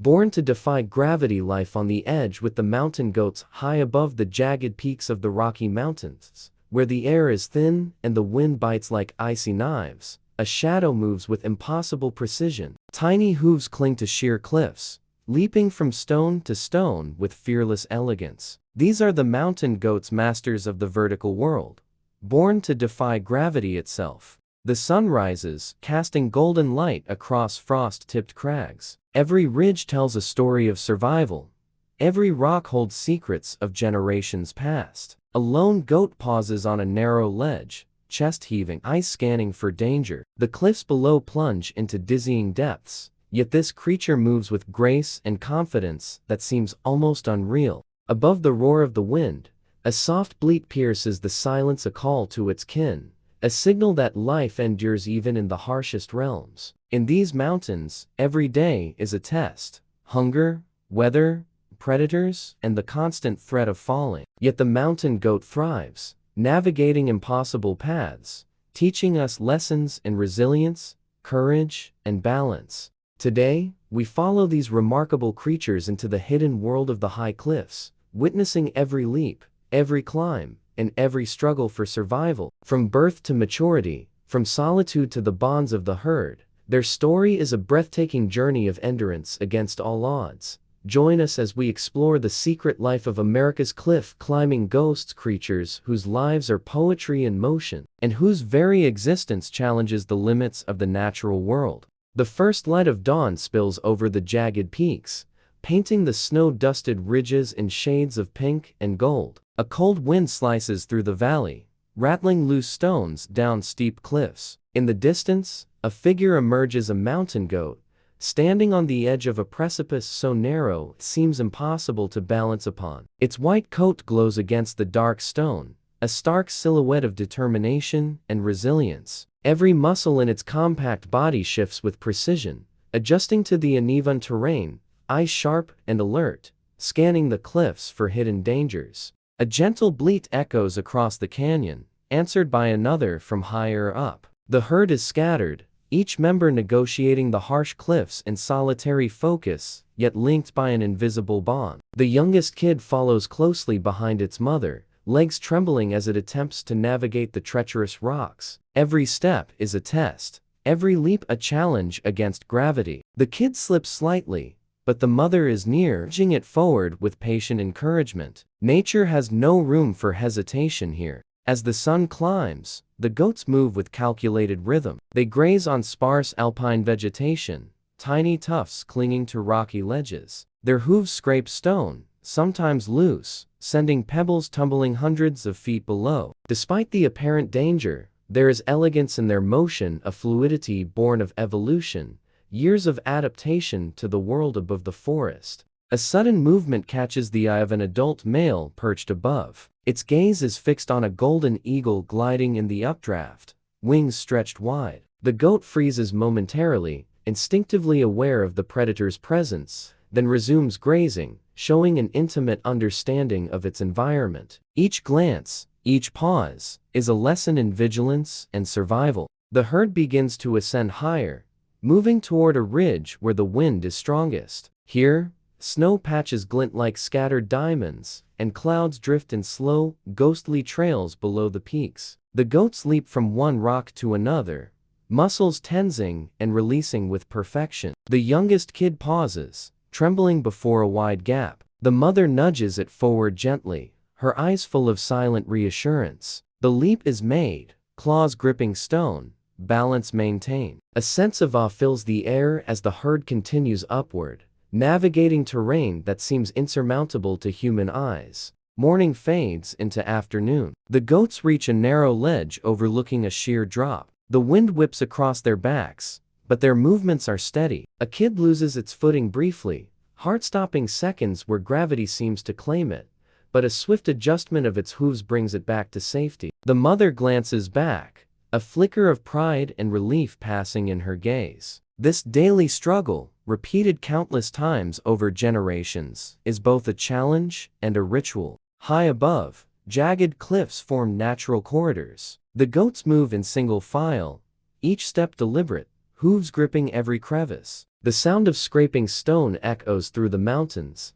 Born to defy gravity, life on the edge with the mountain goats high above the jagged peaks of the Rocky Mountains, where the air is thin and the wind bites like icy knives. A shadow moves with impossible precision. Tiny hooves cling to sheer cliffs, leaping from stone to stone with fearless elegance. These are the mountain goats, masters of the vertical world, born to defy gravity itself. The sun rises, casting golden light across frost-tipped crags. Every ridge tells a story of survival. Every rock holds secrets of generations past. A lone goat pauses on a narrow ledge, chest heaving, eyes scanning for danger. The cliffs below plunge into dizzying depths, yet this creature moves with grace and confidence that seems almost unreal. Above the roar of the wind, a soft bleat pierces the silence, a call to its kin, a signal that life endures even in the harshest realms. In these mountains, every day is a test: hunger, weather, predators, and the constant threat of falling. Yet the mountain goat thrives, navigating impossible paths, teaching us lessons in resilience, courage, and balance. Today, we follow these remarkable creatures into the hidden world of the high cliffs, witnessing every leap, every climb, and every struggle for survival. From birth to maturity, from solitude to the bonds of the herd, their story is a breathtaking journey of endurance against all odds. Join us as we explore the secret life of America's cliff-climbing ghosts, creatures whose lives are poetry in motion, and whose very existence challenges the limits of the natural world. The first light of dawn spills over the jagged peaks, painting the snow-dusted ridges in shades of pink and gold. A cold wind slices through the valley, rattling loose stones down steep cliffs. In the distance, a figure emerges, a mountain goat, standing on the edge of a precipice so narrow it seems impossible to balance upon. Its white coat glows against the dark stone, a stark silhouette of determination and resilience. Every muscle in its compact body shifts with precision, adjusting to the uneven terrain, eyes sharp and alert, scanning the cliffs for hidden dangers. A gentle bleat echoes across the canyon, answered by another from higher up. The herd is scattered, each member negotiating the harsh cliffs in solitary focus, yet linked by an invisible bond. The youngest kid follows closely behind its mother, legs trembling as it attempts to navigate the treacherous rocks. Every step is a test, every leap a challenge against gravity. The kid slips slightly, but the mother is near, urging it forward with patient encouragement. Nature has no room for hesitation here. As the sun climbs, the goats move with calculated rhythm. They graze on sparse alpine vegetation, tiny tufts clinging to rocky ledges. Their hooves scrape stone, sometimes loose, sending pebbles tumbling hundreds of feet below. Despite the apparent danger, there is elegance in their motion, a fluidity born of evolution, years of adaptation to the world above the forest. A sudden movement catches the eye of an adult male perched above. Its gaze is fixed on a golden eagle gliding in the updraft, wings stretched wide. The goat freezes momentarily, instinctively aware of the predator's presence, then resumes grazing, showing an intimate understanding of its environment. Each glance, each pause, is a lesson in vigilance and survival. The herd begins to ascend higher, moving toward a ridge where the wind is strongest. Here, snow patches glint like scattered diamonds, and clouds drift in slow, ghostly trails below the peaks. The goats leap from one rock to another, muscles tensing and releasing with perfection. The youngest kid pauses, trembling before a wide gap. The mother nudges it forward gently, her eyes full of silent reassurance. The leap is made, claws gripping stone, balance maintained. A sense of awe fills the air as the herd continues upward, navigating terrain that seems insurmountable to human eyes. Morning fades into afternoon. The goats reach a narrow ledge overlooking a sheer drop. The wind whips across their backs, but their movements are steady. A kid loses its footing briefly, heart-stopping seconds where gravity seems to claim it, but a swift adjustment of its hooves brings it back to safety. The mother glances back, a flicker of pride and relief passing in her gaze. This daily struggle, repeated countless times over generations, is both a challenge and a ritual. High above, jagged cliffs form natural corridors. The goats move in single file, each step deliberate, hooves gripping every crevice. The sound of scraping stone echoes through the mountains,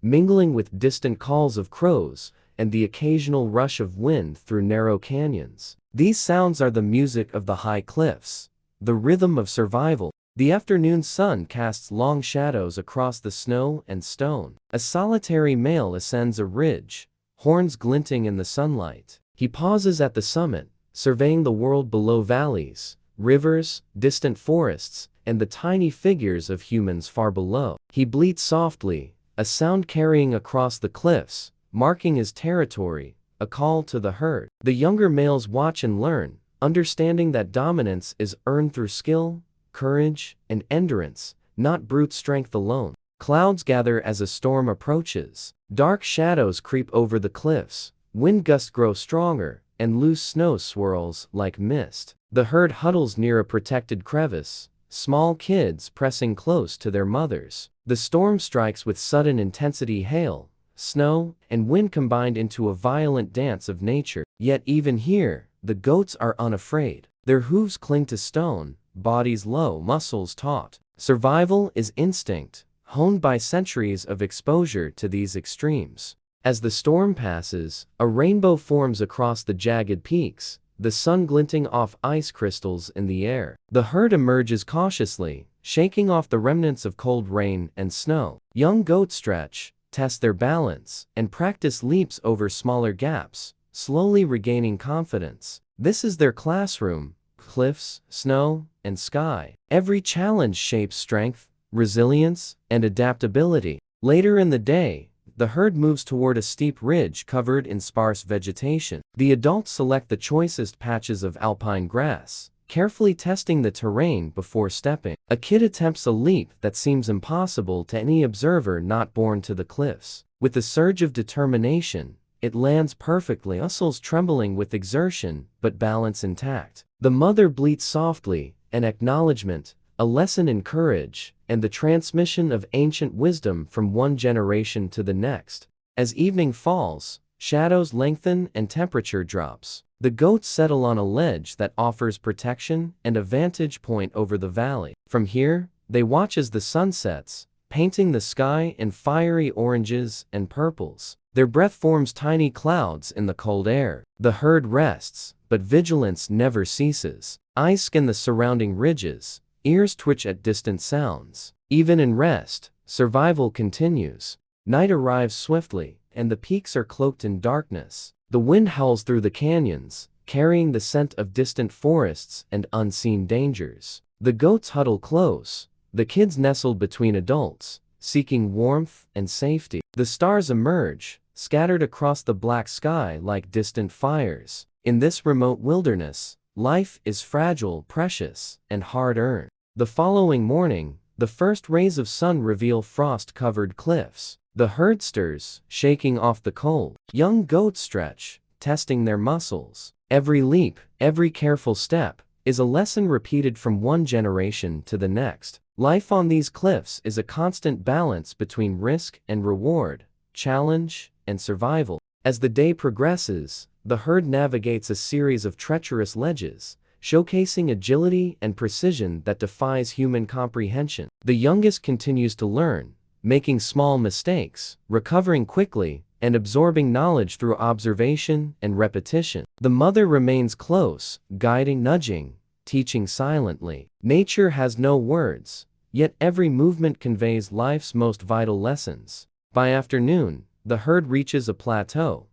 mingling with distant calls of crows and the occasional rush of wind through narrow canyons. These sounds are the music of the high cliffs, the rhythm of survival. The afternoon sun casts long shadows across the snow and stone. A solitary male ascends a ridge, horns glinting in the sunlight. He pauses at the summit, surveying the world below: valleys, rivers, distant forests, and the tiny figures of humans far below. He bleats softly, a sound carrying across the cliffs, marking his territory, a call to the herd. The younger males watch and learn, understanding that dominance is earned through skill, courage, and endurance, not brute strength alone. Clouds gather as a storm approaches. Dark shadows creep over the cliffs, wind gusts grow stronger, and loose snow swirls like mist. The herd huddles near a protected crevice, small kids pressing close to their mothers. The storm strikes with sudden intensity: hail, snow, and wind combined into a violent dance of nature. Yet even here, the goats are unafraid. Their hooves cling to stone, bodies low, muscles taut. Survival is instinct, honed by centuries of exposure to these extremes. As the storm passes, a rainbow forms across the jagged peaks, the sun glinting off ice crystals in the air. The herd emerges cautiously, shaking off the remnants of cold rain and snow. Young goats stretch, test their balance, and practice leaps over smaller gaps, slowly regaining confidence. This is their classroom: cliffs, snow, and sky. Every challenge shapes strength, resilience, and adaptability. Later in the day, the herd moves toward a steep ridge covered in sparse vegetation. The adults select the choicest patches of alpine grass, carefully testing the terrain before stepping. A kid attempts a leap that seems impossible to any observer not born to the cliffs. With a surge of determination, it lands perfectly, muscles trembling with exertion, but balance intact. The mother bleats softly, an acknowledgement, a lesson in courage, and the transmission of ancient wisdom from one generation to the next. As evening falls, shadows lengthen and temperature drops. The goats settle on a ledge that offers protection and a vantage point over the valley. From here, they watch as the sun sets, painting the sky in fiery oranges and purples. Their breath forms tiny clouds in the cold air. The herd rests, but vigilance never ceases. Eyes scan the surrounding ridges, ears twitch at distant sounds. Even in rest, survival continues. Night arrives swiftly, and the peaks are cloaked in darkness. The wind howls through the canyons, carrying the scent of distant forests and unseen dangers. The goats huddle close, the kids nestled between adults, seeking warmth and safety. The stars emerge, scattered across the black sky like distant fires. In this remote wilderness, life is fragile, precious, and hard-earned. The following morning, the first rays of sun reveal frost-covered cliffs. The herd stirs, shaking off the cold. Young goats stretch, testing their muscles. Every leap, every careful step, is a lesson repeated from one generation to the next. Life on these cliffs is a constant balance between risk and reward, challenge and survival. As the day progresses, the herd navigates a series of treacherous ledges, showcasing agility and precision that defies human comprehension. The youngest continues to learn, making small mistakes, recovering quickly, and absorbing knowledge through observation and repetition. The mother remains close, guiding, nudging, teaching silently. Nature has no words, yet every movement conveys life's most vital lessons. By afternoon, the herd reaches a plateau,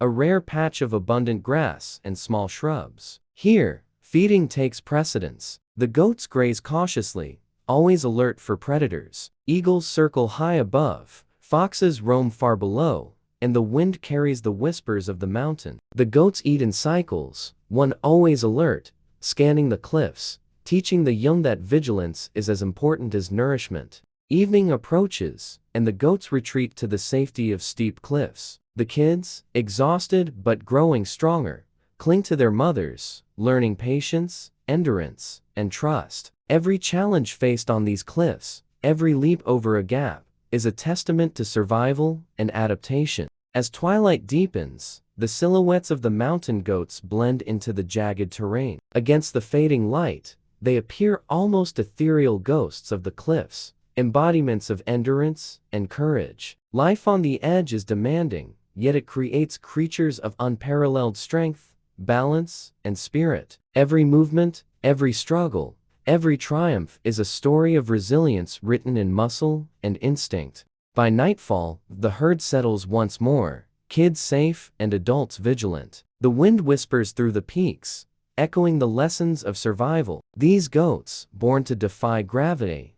a rare patch of abundant grass and small shrubs. Here, feeding takes precedence. The goats graze cautiously, always alert for predators. Eagles circle high above, foxes roam far below, and the wind carries the whispers of the mountain. The goats eat in cycles, one always alert, scanning the cliffs, teaching the young that vigilance is as important as nourishment. Evening approaches, and the goats retreat to the safety of steep cliffs. The kids, exhausted but growing stronger, cling to their mothers, learning patience, endurance, and trust. Every challenge faced on these cliffs, every leap over a gap, is a testament to survival and adaptation. As twilight deepens, the silhouettes of the mountain goats blend into the jagged terrain. Against the fading light, they appear almost ethereal ghosts of the cliffs, embodiments of endurance and courage. Life on the edge is demanding, yet it creates creatures of unparalleled strength, balance, and spirit. Every movement, every struggle, every triumph is a story of resilience written in muscle and instinct. By nightfall, the herd settles once more, kids safe and adults vigilant. The wind whispers through the peaks, echoing the lessons of survival. These goats, born to defy gravity,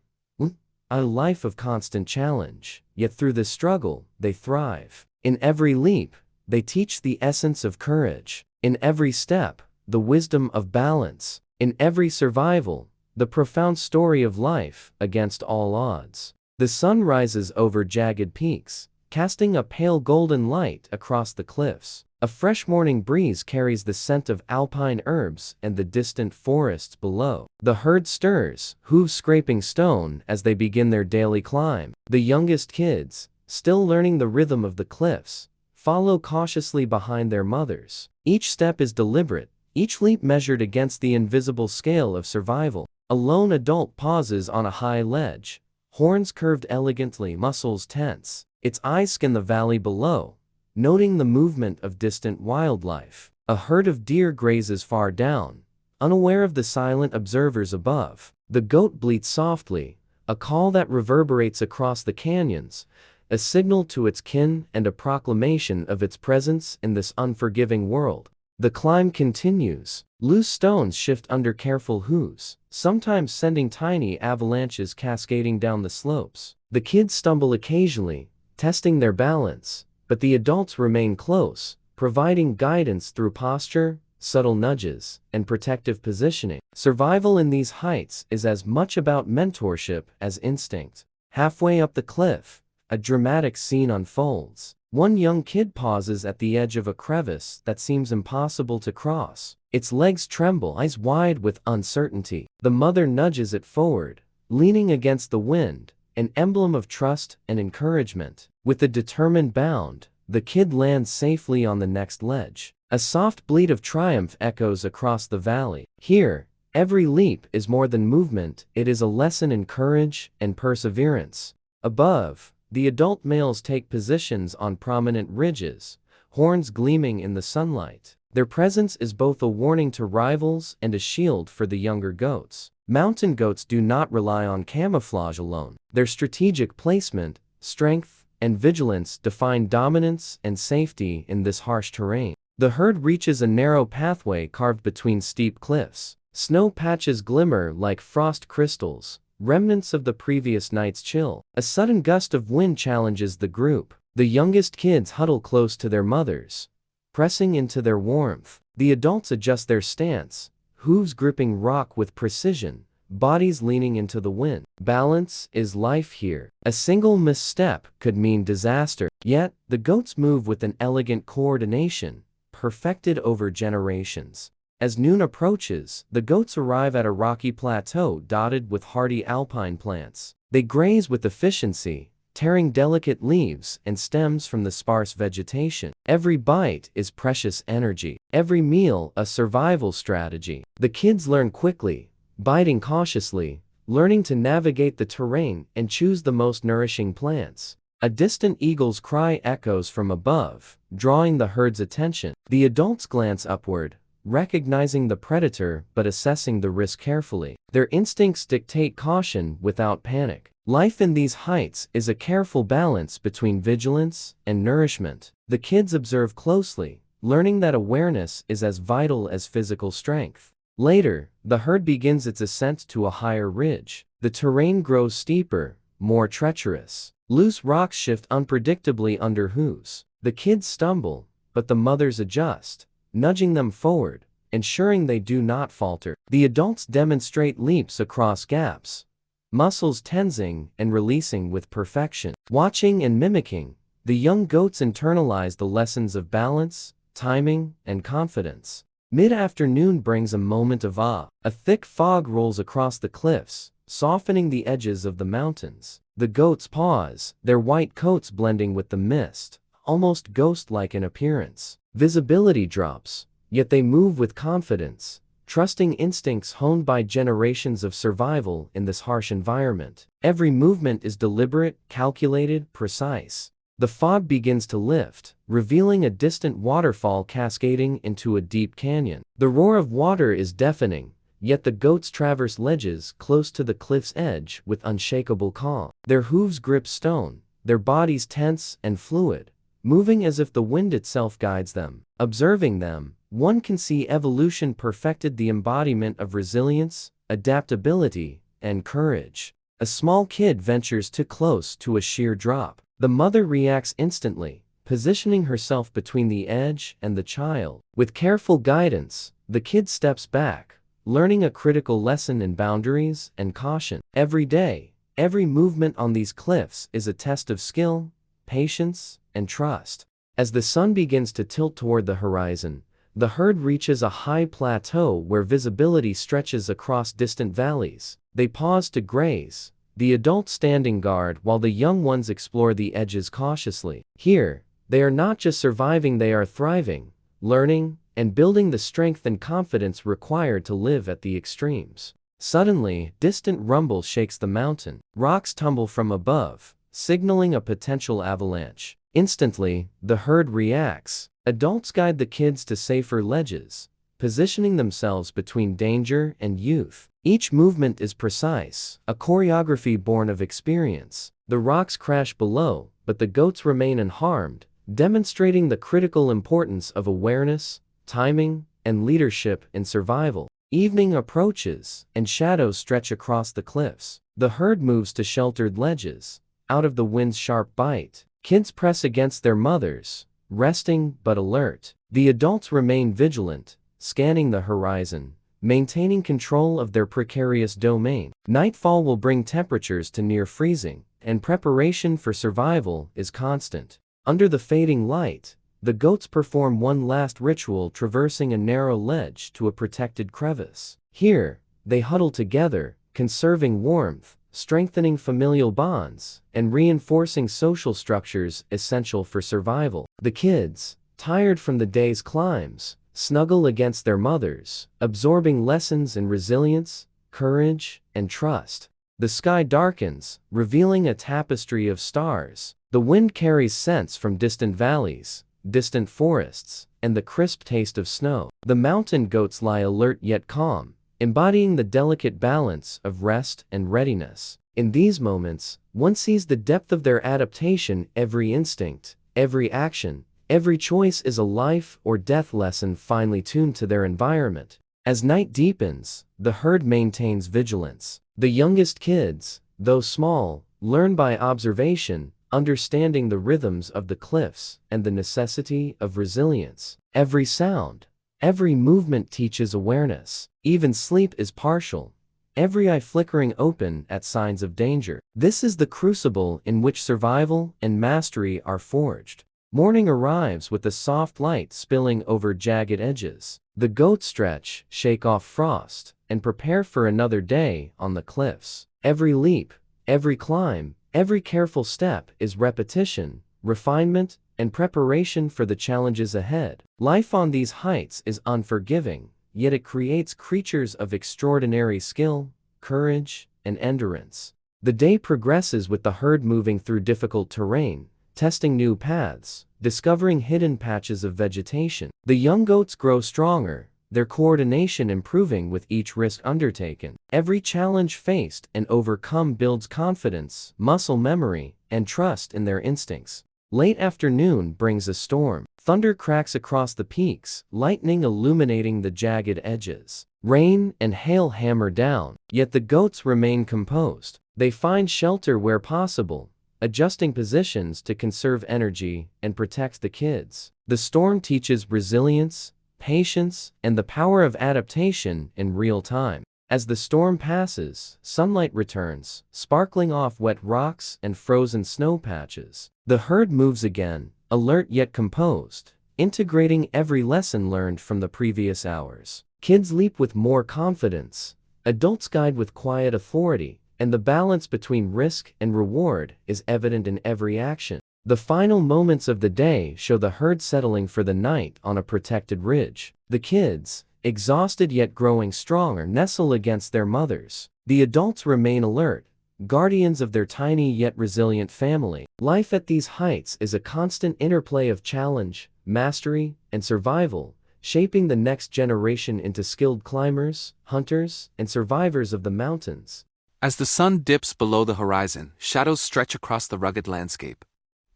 a life of constant challenge, yet through this struggle, they thrive. In every leap, they teach the essence of courage. In every step, the wisdom of balance. In every survival, the profound story of life against all odds. The sun rises over jagged peaks, casting a pale golden light across the cliffs. A fresh morning breeze carries the scent of alpine herbs and the distant forests below. The herd stirs, hooves scraping stone as they begin their daily climb. The youngest kids, still learning the rhythm of the cliffs, follow cautiously behind their mothers. Each step is deliberate, each leap measured against the invisible scale of survival. A lone adult pauses on a high ledge, horns curved elegantly, muscles tense. Its eyes scan the valley below, noting the movement of distant wildlife. A herd of deer grazes far down, unaware of the silent observers above. The goat bleats softly, a call that reverberates across the canyons, a signal to its kin and a proclamation of its presence in this unforgiving world. The climb continues. Loose stones shift under careful hooves, sometimes sending tiny avalanches cascading down the slopes. The kids stumble occasionally, testing their balance, but the adults remain close, providing guidance through posture, subtle nudges, and protective positioning. Survival in these heights is as much about mentorship as instinct. Halfway up the cliff, a dramatic scene unfolds. One young kid pauses at the edge of a crevice that seems impossible to cross. Its legs tremble, eyes wide with uncertainty. The mother nudges it forward, leaning against the wind, an emblem of trust and encouragement. With a determined bound, the kid lands safely on the next ledge. A soft bleat of triumph echoes across the valley. Here, every leap is more than movement, it is a lesson in courage and perseverance. Above, the adult males take positions on prominent ridges, horns gleaming in the sunlight. Their presence is both a warning to rivals and a shield for the younger goats. Mountain goats do not rely on camouflage alone. Their strategic placement, strength, and vigilance define dominance and safety in this harsh terrain. The herd reaches a narrow pathway carved between steep cliffs. Snow patches glimmer like frost crystals, remnants of the previous night's chill. A sudden gust of wind challenges the group. The youngest kids huddle close to their mothers, pressing into their warmth. The adults adjust their stance, hooves gripping rock with precision, bodies leaning into the wind. Balance is life here. A single misstep could mean disaster. Yet, the goats move with an elegant coordination, perfected over generations. As noon approaches, the goats arrive at a rocky plateau dotted with hardy alpine plants. They graze with efficiency, tearing delicate leaves and stems from the sparse vegetation. Every bite is precious energy, every meal a survival strategy. The kids learn quickly, biting cautiously, learning to navigate the terrain and choose the most nourishing plants. A distant eagle's cry echoes from above, drawing the herd's attention. The adults glance upward, recognizing the predator but assessing the risk carefully. Their instincts dictate caution without panic. Life in these heights is a careful balance between vigilance and nourishment. The kids observe closely, learning that awareness is as vital as physical strength. Later, the herd begins its ascent to a higher ridge. The terrain grows steeper, more treacherous. Loose rocks shift unpredictably under hooves. The kids stumble, but the mothers adjust, nudging them forward, ensuring they do not falter. The adults demonstrate leaps across gaps, muscles tensing and releasing with perfection. Watching and mimicking, the young goats internalize the lessons of balance, timing, and confidence. Mid-afternoon brings a moment of awe. A thick fog rolls across the cliffs, softening the edges of the mountains. The goats pause, their white coats blending with the mist, almost ghost-like in appearance. Visibility drops, yet they move with confidence, trusting instincts honed by generations of survival in this harsh environment. Every movement is deliberate, calculated, precise. The fog begins to lift, revealing a distant waterfall cascading into a deep canyon. The roar of water is deafening, yet the goats traverse ledges close to the cliff's edge with unshakable calm. Their hooves grip stone, their bodies tense and fluid, moving as if the wind itself guides them. Observing them, one can see evolution perfected the embodiment of resilience, adaptability, and courage. A small kid ventures too close to a sheer drop. The mother reacts instantly, positioning herself between the edge and the child. With careful guidance, the kid steps back, learning a critical lesson in boundaries and caution. Every day, every movement on these cliffs is a test of skill, patience, and trust. As the sun begins to tilt toward the horizon, the herd reaches a high plateau where visibility stretches across distant valleys. They pause to graze, the adults standing guard while the young ones explore the edges cautiously. Here, they are not just surviving, they are thriving, learning, and building the strength and confidence required to live at the extremes. Suddenly, distant rumble shakes the mountain. Rocks tumble from above, signaling a potential avalanche. Instantly, the herd reacts. Adults guide the kids to safer ledges, positioning themselves between danger and youth. Each movement is precise, a choreography born of experience. The rocks crash below, but the goats remain unharmed, demonstrating the critical importance of awareness, timing, and leadership in survival. Evening approaches, and shadows stretch across the cliffs. The herd moves to sheltered ledges, out of the wind's sharp bite. Kids press against their mothers, resting but alert. The adults remain vigilant, scanning the horizon, maintaining control of their precarious domain. Nightfall will bring temperatures to near freezing, and preparation for survival is constant. Under the fading light, the goats perform one last ritual, traversing a narrow ledge to a protected crevice. Here, they huddle together, conserving warmth, strengthening familial bonds, and reinforcing social structures essential for survival. The kids, tired from the day's climbs, snuggle against their mothers, absorbing lessons in resilience, courage, and trust. The sky darkens, revealing a tapestry of stars. The wind carries scents from distant valleys, distant forests, and the crisp taste of snow. The mountain goats lie alert yet calm, embodying the delicate balance of rest and readiness. In these moments, one sees the depth of their adaptation. Every instinct, every action, every choice is a life or death lesson finely tuned to their environment. As night deepens, the herd maintains vigilance. The youngest kids, though small, learn by observation, understanding the rhythms of the cliffs and the necessity of resilience. Every sound, every movement teaches awareness. Even sleep is partial, every eye flickering open at signs of danger. This is the crucible in which survival and mastery are forged. Morning arrives with a soft light spilling over jagged edges. The goats stretch, shake off frost, and prepare for another day on the cliffs. Every leap, every climb, every careful step is repetition, refinement, and preparation for the challenges ahead. Life on these heights is unforgiving, yet it creates creatures of extraordinary skill, courage, and endurance. The day progresses with the herd moving through difficult terrain, testing new paths, discovering hidden patches of vegetation. The young goats grow stronger, their coordination improving with each risk undertaken. Every challenge faced and overcome builds confidence, muscle memory, and trust in their instincts. Late afternoon brings a storm. Thunder cracks across the peaks, lightning illuminating the jagged edges. Rain and hail hammer down, yet the goats remain composed. They find shelter where possible, adjusting positions to conserve energy and protect the kids. The storm teaches resilience, patience, and the power of adaptation in real time. As the storm passes, sunlight returns, sparkling off wet rocks and frozen snow patches. The herd moves again, alert yet composed, integrating every lesson learned from the previous hours. Kids leap with more confidence, adults guide with quiet authority, and the balance between risk and reward is evident in every action. The final moments of the day show the herd settling for the night on a protected ridge. The kids, exhausted yet growing stronger, nestle against their mothers. The adults remain alert, guardians of their tiny yet resilient family. Life at these heights is a constant interplay of challenge, mastery, and survival, shaping the next generation into skilled climbers, hunters, and survivors of the mountains. As the sun dips below the horizon, shadows stretch across the rugged landscape.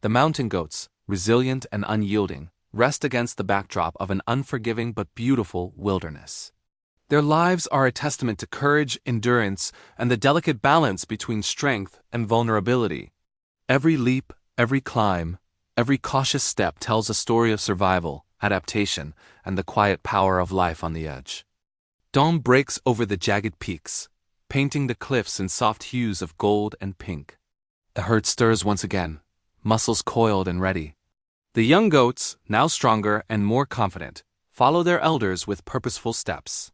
The mountain goats, resilient and unyielding, rest against the backdrop of an unforgiving but beautiful wilderness. Their lives are a testament to courage, endurance, and the delicate balance between strength and vulnerability. Every leap, every climb, every cautious step tells a story of survival, adaptation, and the quiet power of life on the edge. Dawn breaks over the jagged peaks, painting the cliffs in soft hues of gold and pink. The herd stirs once again, muscles coiled and ready. The young goats, now stronger and more confident, follow their elders with purposeful steps.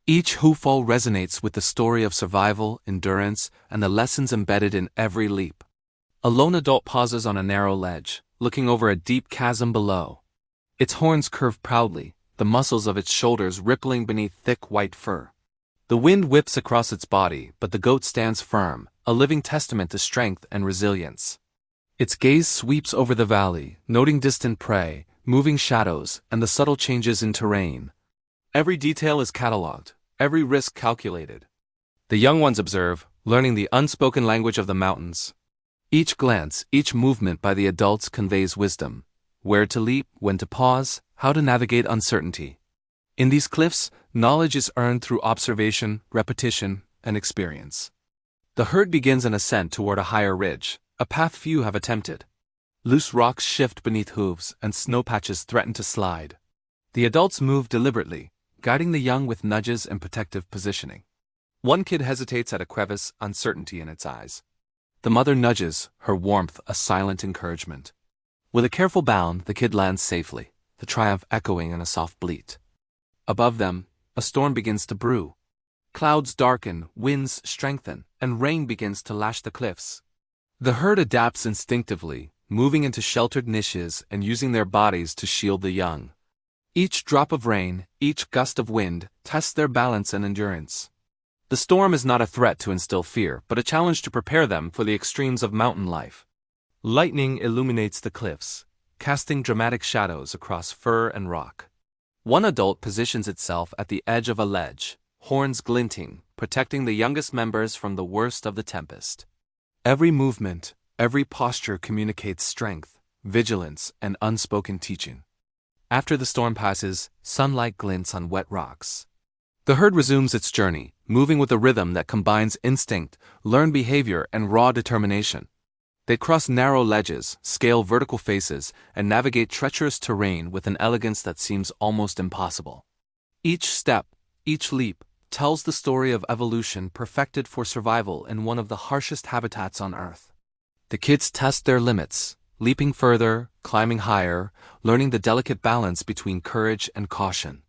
Each hoofall resonates with the story of survival, endurance, and the lessons embedded in every leap. A lone adult pauses on a narrow ledge, looking over a deep chasm below. Its horns curve proudly, the muscles of its shoulders rippling beneath thick white fur. The wind whips across its body, but the goat stands firm, a living testament to strength and resilience. Its gaze sweeps over the valley, noting distant prey, moving shadows, and the subtle changes in terrain. Every detail is catalogued, every risk calculated. The young ones observe, learning the unspoken language of the mountains. Each glance, each movement by the adults conveys wisdom. Where to leap, when to pause, how to navigate uncertainty. In these cliffs, knowledge is earned through observation, repetition, and experience. The herd begins an ascent toward a higher ridge, a path few have attempted. Loose rocks shift beneath hooves, and snow patches threaten to slide. The adults move deliberately, guiding the young with nudges and protective positioning. One kid hesitates at a crevice, uncertainty in its eyes. The mother nudges, her warmth a silent encouragement. With a careful bound, the kid lands safely, the triumph echoing in a soft bleat. Above them, a storm begins to brew. Clouds darken, winds strengthen, and rain begins to lash the cliffs. The herd adapts instinctively, moving into sheltered niches and using their bodies to shield the young. Each drop of rain, each gust of wind, tests their balance and endurance. The storm is not a threat to instill fear, but a challenge to prepare them for the extremes of mountain life. Lightning illuminates the cliffs, casting dramatic shadows across fir and rock. One adult positions itself at the edge of a ledge, horns glinting, protecting the youngest members from the worst of the tempest. Every movement, every posture communicates strength, vigilance, and unspoken teaching. After the storm passes, sunlight glints on wet rocks. The herd resumes its journey, moving with a rhythm that combines instinct, learned behavior, and raw determination. They cross narrow ledges, scale vertical faces, and navigate treacherous terrain with an elegance that seems almost impossible. Each step, each leap, tells the story of evolution perfected for survival in one of the harshest habitats on Earth. The kids test their limits, leaping further, climbing higher, learning the delicate balance between courage and caution.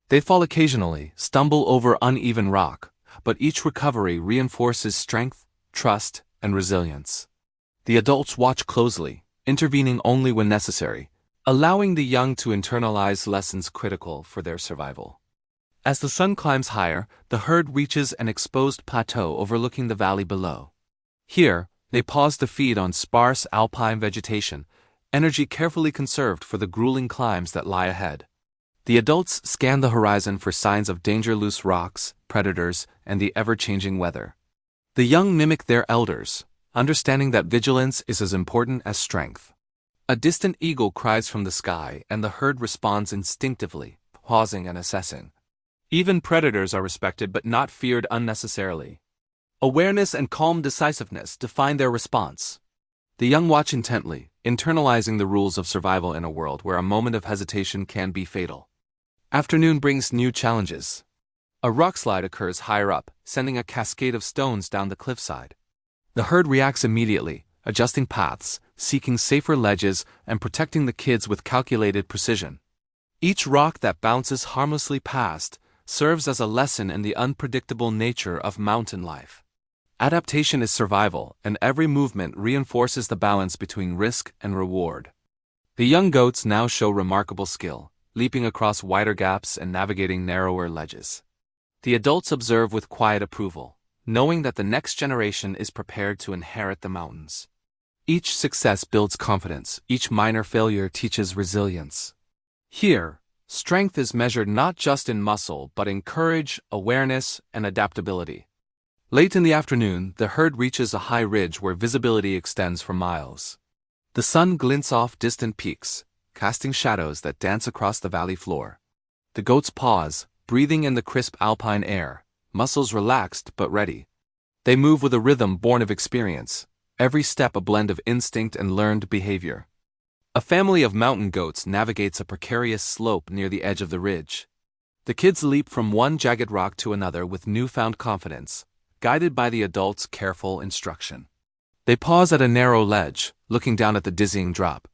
They fall occasionally, stumble over uneven rock, but each recovery reinforces strength, trust, and resilience. The adults watch closely, intervening only when necessary, allowing the young to internalize lessons critical for their survival. As the sun climbs higher, the herd reaches an exposed plateau overlooking the valley below. Here, they pause to feed on sparse alpine vegetation, energy carefully conserved for the grueling climbs that lie ahead. The adults scan the horizon for signs of danger: loose rocks, predators, and the ever-changing weather. The young mimic their elders, understanding that vigilance is as important as strength. A distant eagle cries from the sky, and the herd responds instinctively, pausing and assessing. Even predators are respected but not feared unnecessarily. Awareness and calm decisiveness define their response. The young watch intently, internalizing the rules of survival in a world where a moment of hesitation can be fatal. Afternoon brings new challenges. A rockslide occurs higher up, sending a cascade of stones down the cliffside. The herd reacts immediately, adjusting paths, seeking safer ledges, and protecting the kids with calculated precision. Each rock that bounces harmlessly past serves as a lesson in the unpredictable nature of mountain life. Adaptation is survival, and every movement reinforces the balance between risk and reward. The young goats now show remarkable skill, leaping across wider gaps and navigating narrower ledges. The adults observe with quiet approval, knowing that the next generation is prepared to inherit the mountains. Each success builds confidence, each minor failure teaches resilience. Here, strength is measured not just in muscle but in courage, awareness, and adaptability. Late in the afternoon, the herd reaches a high ridge where visibility extends for miles. The sun glints off distant peaks, casting shadows that dance across the valley floor. The goats pause, breathing in the crisp alpine air, muscles relaxed but ready. They move with a rhythm born of experience, every step a blend of instinct and learned behavior. A family of mountain goats navigates a precarious slope near the edge of the ridge. The kids leap from one jagged rock to another with newfound confidence, guided by the adults' careful instruction. They pause at a narrow ledge, looking down at the dizzying drop.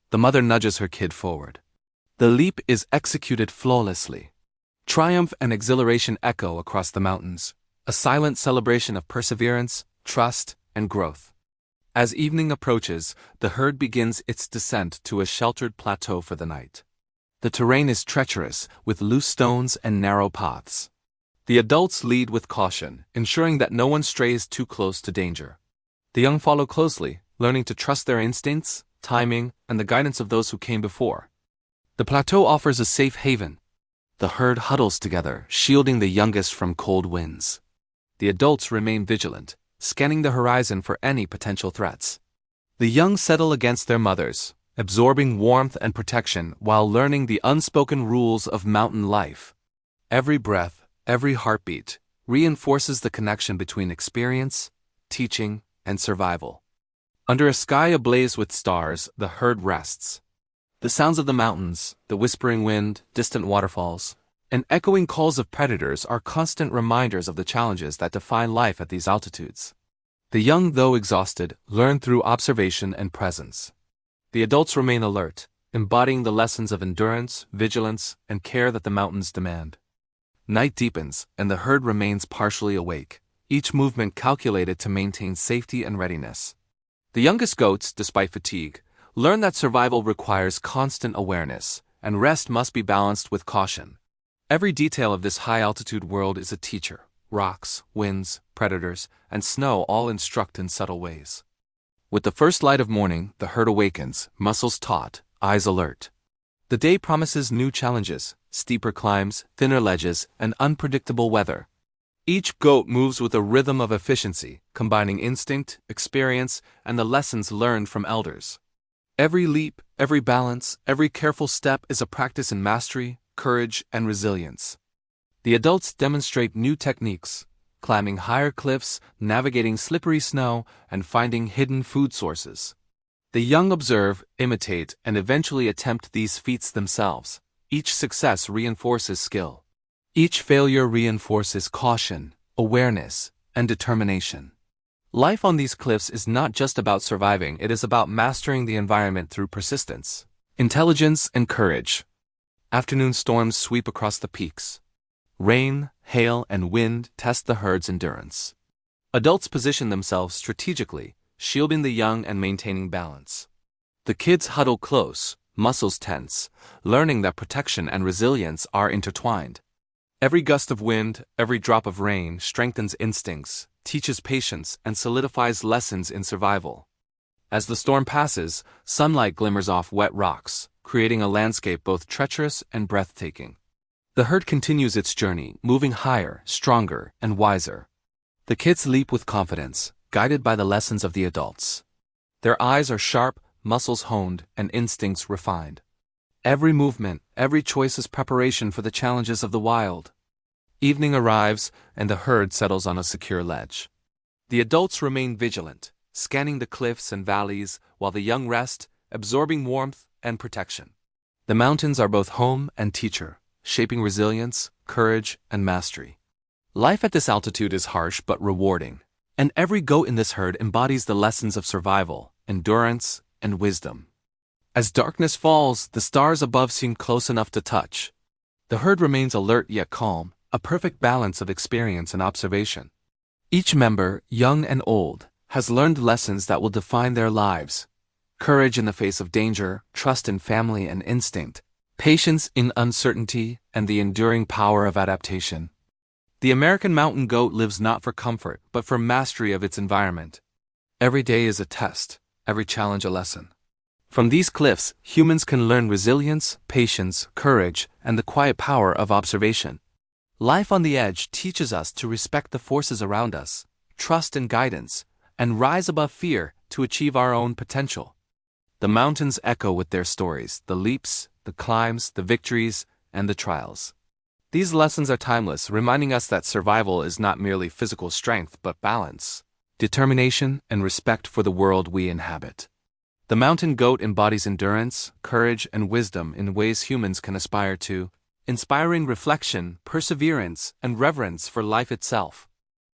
The mother nudges her kid forward. The leap is executed flawlessly. Triumph and exhilaration echo across the mountains, a silent celebration of perseverance, trust, and growth. As evening approaches, the herd begins its descent to a sheltered plateau for the night. The terrain is treacherous, with loose stones and narrow paths. The adults lead with caution, ensuring that no one strays too close to danger. The young follow closely, learning to trust their instincts, timing, and the guidance of those who came before. The plateau offers a safe haven. The herd huddles together, shielding the youngest from cold winds. The adults remain vigilant, scanning the horizon for any potential threats. The young settle against their mothers, absorbing warmth and protection while learning the unspoken rules of mountain life. Every breath, every heartbeat, reinforces the connection between experience, teaching, and survival. Under a sky ablaze with stars, the herd rests. The sounds of the mountains, the whispering wind, distant waterfalls, and echoing calls of predators are constant reminders of the challenges that define life at these altitudes. The young, though exhausted, learn through observation and presence. The adults remain alert, embodying the lessons of endurance, vigilance, and care that the mountains demand. Night deepens, and the herd remains partially awake, each movement calculated to maintain safety and readiness. The youngest goats, despite fatigue, learn that survival requires constant awareness, and rest must be balanced with caution. Every detail of this high-altitude world is a teacher. Rocks, winds, predators, and snow all instruct in subtle ways. With the first light of morning, the herd awakens, muscles taut, eyes alert. The day promises new challenges, steeper climbs, thinner ledges, and unpredictable weather. Each goat moves with a rhythm of efficiency, combining instinct, experience, and the lessons learned from elders. Every leap, every balance, every careful step is a practice in mastery, courage, and resilience. The adults demonstrate new techniques, climbing higher cliffs, navigating slippery snow, and finding hidden food sources. The young observe, imitate, and eventually attempt these feats themselves. Each success reinforces skill. Each failure reinforces caution, awareness, and determination. Life on these cliffs is not just about surviving, it is about mastering the environment through persistence, intelligence, and courage. Afternoon storms sweep across the peaks. Rain, hail, and wind test the herd's endurance. Adults position themselves strategically, shielding the young and maintaining balance. The kids huddle close, muscles tense, learning that protection and resilience are intertwined. Every gust of wind, every drop of rain strengthens instincts, teaches patience, and solidifies lessons in survival. As the storm passes, sunlight glimmers off wet rocks, creating a landscape both treacherous and breathtaking. The herd continues its journey, moving higher, stronger, and wiser. The kids leap with confidence, guided by the lessons of the adults. Their eyes are sharp, muscles honed, and instincts refined. Every movement, every choice is preparation for the challenges of the wild. Evening arrives, and the herd settles on a secure ledge. The adults remain vigilant, scanning the cliffs and valleys, while the young rest, absorbing warmth and protection. The mountains are both home and teacher, shaping resilience, courage, and mastery. Life at this altitude is harsh but rewarding, and every goat in this herd embodies the lessons of survival, endurance, and wisdom. As darkness falls, the stars above seem close enough to touch. The herd remains alert yet calm, a perfect balance of experience and observation. Each member, young and old, has learned lessons that will define their lives. Courage in the face of danger, trust in family and instinct, patience in uncertainty, and the enduring power of adaptation. The American mountain goat lives not for comfort, but for mastery of its environment. Every day is a test, every challenge a lesson. From these cliffs, humans can learn resilience, patience, courage, and the quiet power of observation. Life on the edge teaches us to respect the forces around us, trust in guidance, and rise above fear to achieve our own potential. The mountains echo with their stories, the leaps, the climbs, the victories, and the trials. These lessons are timeless, reminding us that survival is not merely physical strength but balance, determination, and respect for the world we inhabit. The mountain goat embodies endurance, courage, and wisdom in ways humans can aspire to, inspiring reflection, perseverance, and reverence for life itself.